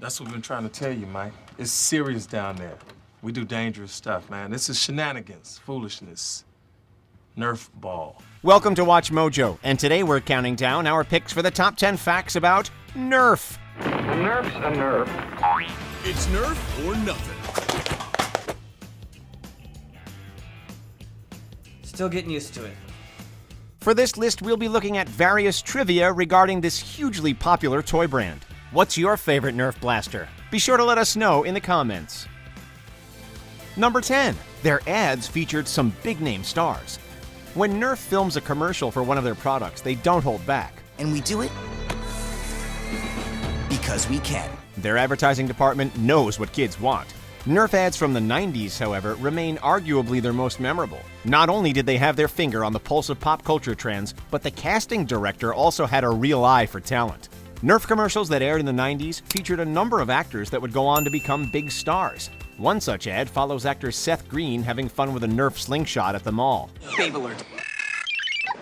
That's what we've been trying to tell you, Mike. It's serious down there. We do dangerous stuff, man. This is shenanigans, foolishness. NERF ball. Welcome to WatchMojo, and today we're counting down our picks for the top 10 facts about NERF. A NERF's a NERF. It's NERF or nothing. Still getting used to it. For this list, we'll be looking at various trivia regarding this hugely popular toy brand. What's your favorite NERF blaster? Be sure to let us know in the comments. Number 10. Their ads featured some big-name stars. When NERF films a commercial for one of their products, they don't hold back. And we do it because we can. Their advertising department knows what kids want. NERF ads from the 90s, however, remain arguably their most memorable. Not only did they have their finger on the pulse of pop culture trends, but the casting director also had a real eye for talent. NERF commercials that aired in the 90s featured a number of actors that would go on to become big stars. One such ad follows actor Seth Green having fun with a NERF slingshot at the mall. Babe alert.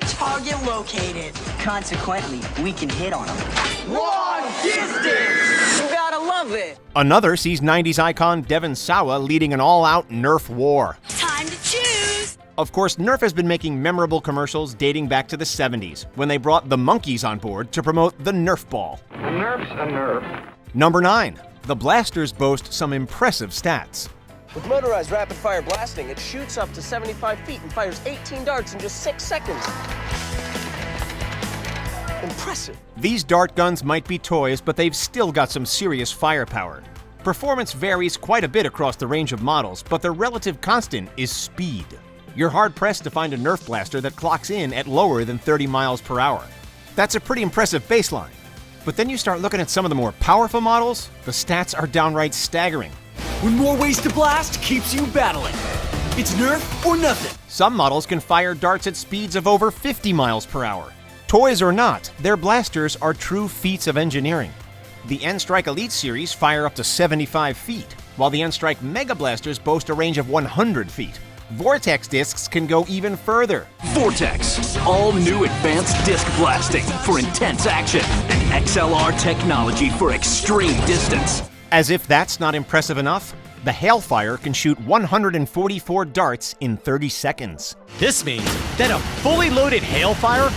Target located. Consequently, we can hit on them. Long distance! You gotta love it. Another sees 90s icon Devon Sawa leading an all-out NERF war. Time to choose. Of course, NERF has been making memorable commercials dating back to the 70s, when they brought the monkeys on board to promote the NERF ball. A NERF's a NERF. Number 9. The blasters boast some impressive stats. With motorized rapid-fire blasting, it shoots up to 75 feet and fires 18 darts in just 6 seconds. Impressive. These dart guns might be toys, but they've still got some serious firepower. Performance varies quite a bit across the range of models, but the relative constant is speed. You're hard-pressed to find a NERF blaster that clocks in at lower than 30 miles per hour. That's a pretty impressive baseline. But then you start looking at some of the more powerful models, the stats are downright staggering. When more ways to blast keeps you battling. It's NERF or nothing. Some models can fire darts at speeds of over 50 miles per hour. Toys or not, their blasters are true feats of engineering. The N-Strike Elite series fire up to 75 feet, while the N-Strike Mega Blasters boast a range of 100 feet. Vortex discs can go even further. Vortex, all new advanced disc blasting for intense action and XLR technology for extreme distance. As if that's not impressive enough, the Hailfire can shoot 144 darts in 30 seconds. This means that a fully loaded Hailfire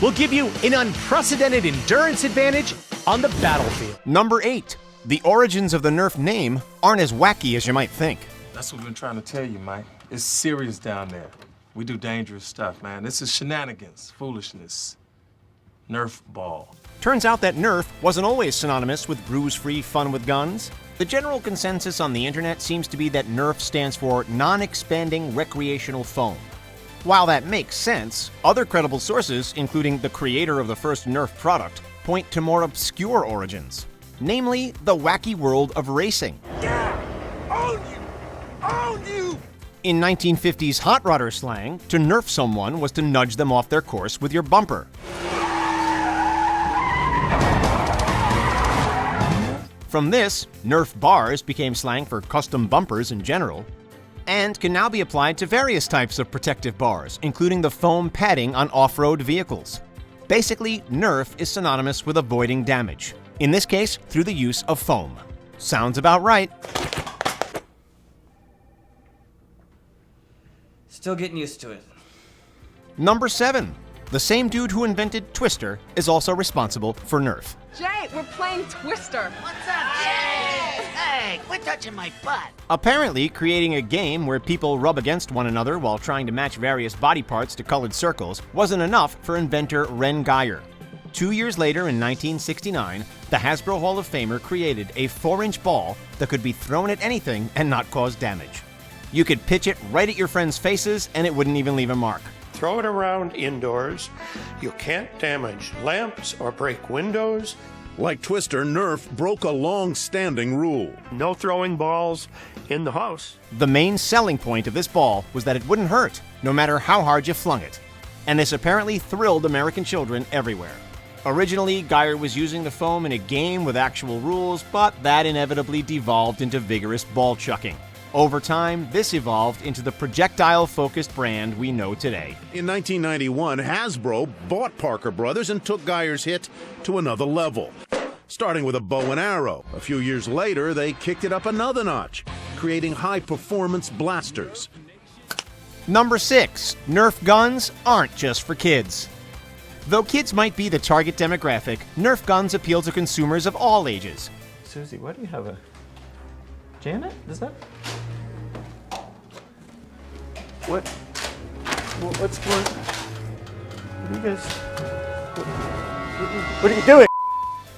will give you an unprecedented endurance advantage on the battlefield. Number 8. The origins of the NERF name aren't as wacky as you might think. That's what we've been trying to tell you, Mike. It's serious down there. We do dangerous stuff, man. This is shenanigans, foolishness. NERF ball. Turns out that NERF wasn't always synonymous with bruise-free fun with guns. The general consensus on the internet seems to be that NERF stands for non-expanding recreational foam. While that makes sense, other credible sources, including the creator of the first NERF product, point to more obscure origins, namely the wacky world of racing. In 1950s hot rodder slang, to NERF someone was to nudge them off their course with your bumper. From this, NERF bars became slang for custom bumpers in general, and can now be applied to various types of protective bars, including the foam padding on off-road vehicles. Basically, NERF is synonymous with avoiding damage, in this case through the use of foam. Sounds about right. Still getting used to it. Number 7. The same dude who invented Twister is also responsible for NERF. Jay, we're playing Twister. What's up, Jay? Hey, quit touching my butt. Apparently, creating a game where people rub against one another while trying to match various body parts to colored circles wasn't enough for inventor Ren Geyer. 2 years later, in 1969, the Hasbro Hall of Famer created a 4-inch ball that could be thrown at anything and not cause damage. You could pitch it right at your friends' faces and it wouldn't even leave a mark. Throw it around indoors. You can't damage lamps or break windows. Like Twister, NERF broke a long-standing rule. No throwing balls in the house. The main selling point of this ball was that it wouldn't hurt, no matter how hard you flung it. And this apparently thrilled American children everywhere. Originally, Geyer was using the foam in a game with actual rules, but that inevitably devolved into vigorous ball chucking. Over time, this evolved into the projectile-focused brand we know today. In 1991, Hasbro bought Parker Brothers and took Geyer's hit to another level. starting with a bow and arrow. A few years later, they kicked it up another notch, creating high-performance blasters. Number 6. Nerf guns aren't just for kids. Though kids might be the target demographic, Nerf guns appeal to consumers of all ages. Susie, why do you have a... Janet? Is that... What's going... What are you guys... What are you doing?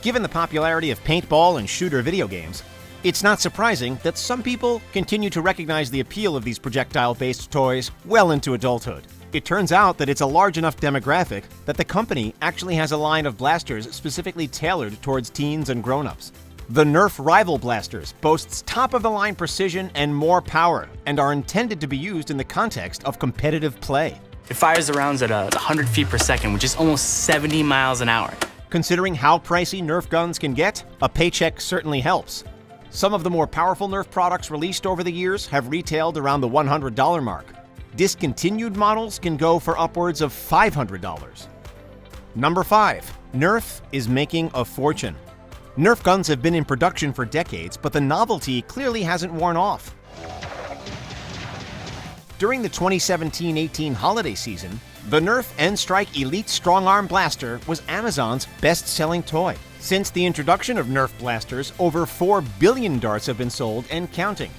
Given the popularity of paintball and shooter video games, it's not surprising that some people continue to recognize the appeal of these projectile-based toys well into adulthood. It turns out that it's a large enough demographic that the company actually has a line of blasters specifically tailored towards teens and grown-ups. The Nerf Rival Blasters boasts top-of-the-line precision and more power, and are intended to be used in the context of competitive play. It fires the rounds at 100 feet per second, which is almost 70 miles an hour. Considering how pricey Nerf guns can get, a paycheck certainly helps. Some of the more powerful Nerf products released over the years have retailed around the $100 mark. Discontinued models can go for upwards of $500. Number 5. NERF is making a fortune. Nerf guns have been in production for decades, but the novelty clearly hasn't worn off. During the 2017-18 holiday season, the Nerf N-Strike Elite Strong Arm Blaster was Amazon's best-selling toy. Since the introduction of Nerf blasters, over 4 billion darts have been sold and counting.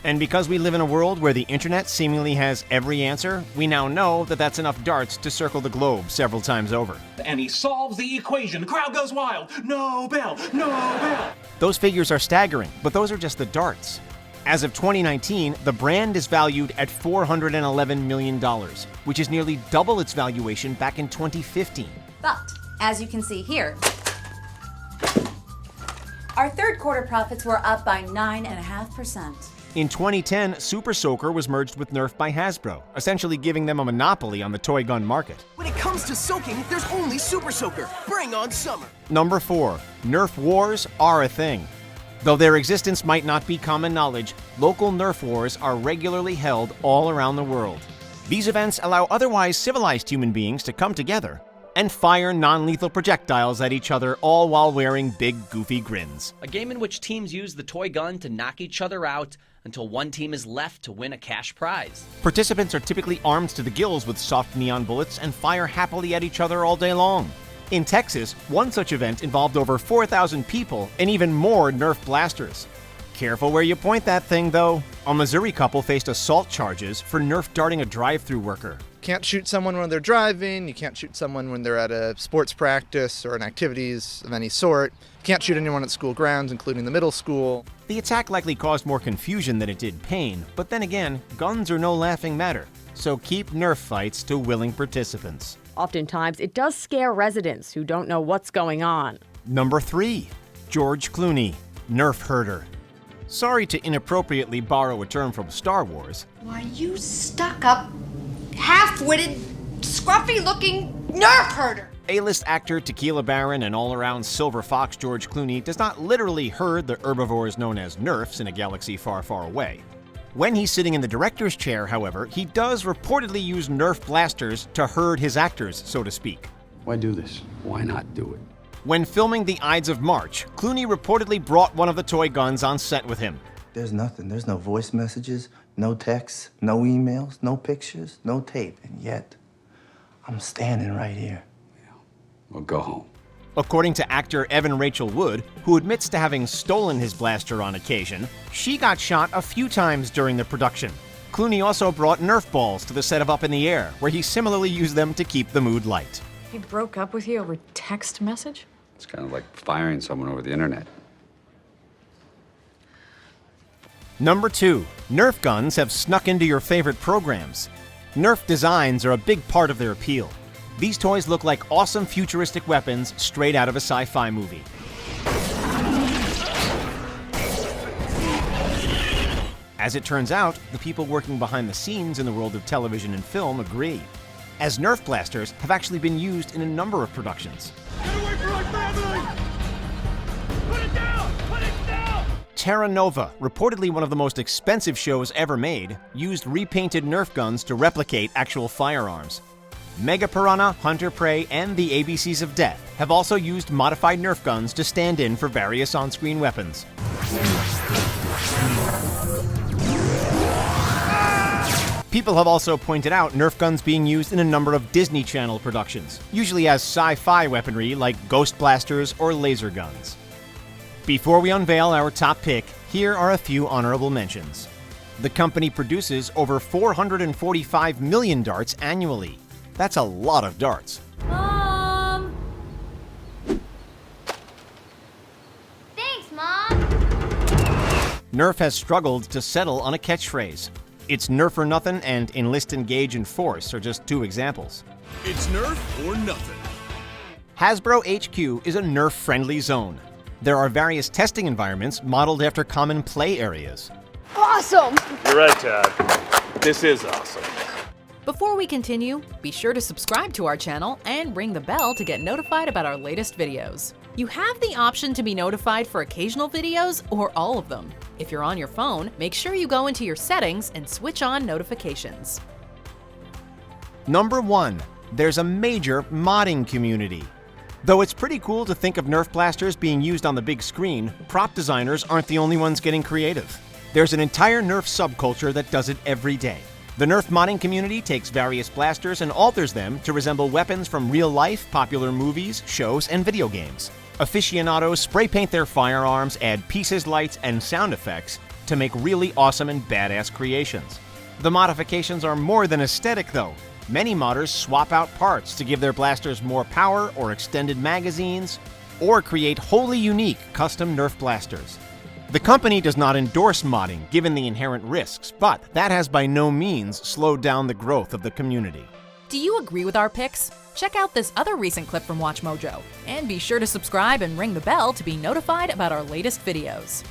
And because we live in a world where the internet seemingly has every answer, we now know that that's enough darts to circle the globe several times over. And he solves the equation. The crowd goes wild. Nobel! Nobel! Those figures are staggering, but those are just the darts. As of 2019, the brand is valued at $411 million, which is nearly double its valuation back in 2015. But, as you can see here, our third quarter profits were up by 9.5%. In 2010, Super Soaker was merged with Nerf by Hasbro, essentially giving them a monopoly on the toy gun market. When it comes to soaking, there's only Super Soaker. Bring on summer. Number 4. Nerf wars are a thing. Though their existence might not be common knowledge, local Nerf wars are regularly held all around the world. These events allow otherwise civilized human beings to come together and fire non-lethal projectiles at each other, all while wearing big, goofy grins. A game in which teams use the toy gun to knock each other out until one team is left to win a cash prize. Participants are typically armed to the gills with soft neon bullets and fire happily at each other all day long. In Texas, one such event involved over 4,000 people and even more Nerf blasters. Careful where you point that thing, though. A Missouri couple faced assault charges for Nerf darting a drive-thru worker. Can't shoot someone when they're driving, you can't shoot someone when they're at a sports practice or in activities of any sort. You can't shoot anyone at school grounds, including the middle school. The attack likely caused more confusion than it did pain, but then again, guns are no laughing matter, so keep Nerf fights to willing participants. Oftentimes, it does scare residents who don't know what's going on. Number 3. George Clooney, Nerf herder. Sorry to inappropriately borrow a term from Star Wars. Why, you stuck-up, half-witted, scruffy-looking Nerf herder! A-list actor, tequila baron, and all-around silver fox George Clooney does not literally herd the herbivores known as Nerfs in a galaxy far, far away. When he's sitting in the director's chair, however, he does reportedly use Nerf blasters to herd his actors, so to speak. Why do this? Why not do it? When filming The Ides of March, Clooney reportedly brought one of the toy guns on set with him. There's nothing. There's no voice messages, no texts, no emails, no pictures, no tape. And yet, I'm standing right here. Yeah. Well, go home. According to actor Evan Rachel Wood, who admits to having stolen his blaster on occasion, she got shot a few times during the production. Clooney also brought Nerf balls to the set of Up in the Air, where he similarly used them to keep the mood light. He broke up with you over text message? It's kind of like firing someone over the internet. Number 2. Nerf guns have snuck into your favorite programs. Nerf designs are a big part of their appeal. These toys look like awesome futuristic weapons straight out of a sci-fi movie. As it turns out, the people working behind the scenes in the world of television and film agree, as Nerf blasters have actually been used in a number of productions. Get away from my family! Put it down! Put it down! Terra Nova, reportedly one of the most expensive shows ever made, used repainted Nerf guns to replicate actual firearms. Mega Piranha, Hunter Prey, and the ABCs of Death have also used modified Nerf guns to stand in for various on-screen weapons. People have also pointed out Nerf guns being used in a number of Disney Channel productions, usually as sci-fi weaponry like ghost blasters or laser guns. Before we unveil our top pick, here are a few honorable mentions. The company produces over 445 million darts annually. That's a lot of darts. Mom! Thanks, Mom! Nerf has struggled to settle on a catchphrase. It's Nerf or nothing and enlist, engage, and force are just two examples. It's Nerf or nothing. Hasbro HQ is a Nerf-friendly zone. There are various testing environments modeled after common play areas. Awesome! You're right, Todd. This is awesome. Before we continue, be sure to subscribe to our channel and ring the bell to get notified about our latest videos. You have the option to be notified for occasional videos or all of them. If you're on your phone, make sure you go into your settings and switch on notifications. Number 1. There's a major modding community. Though it's pretty cool to think of Nerf blasters being used on the big screen, prop designers aren't the only ones getting creative. There's an entire Nerf subculture that does it every day. The Nerf modding community takes various blasters and alters them to resemble weapons from real-life, popular movies, shows, and video games. Aficionados spray paint their firearms, add pieces, lights, and sound effects to make really awesome and badass creations. The modifications are more than aesthetic, though. Many modders swap out parts to give their blasters more power or extended magazines, or create wholly unique custom Nerf blasters. The company does not endorse modding, given the inherent risks, but that has by no means slowed down the growth of the community. Do you agree with our picks? Check out this other recent clip from WatchMojo, and be sure to subscribe and ring the bell to be notified about our latest videos.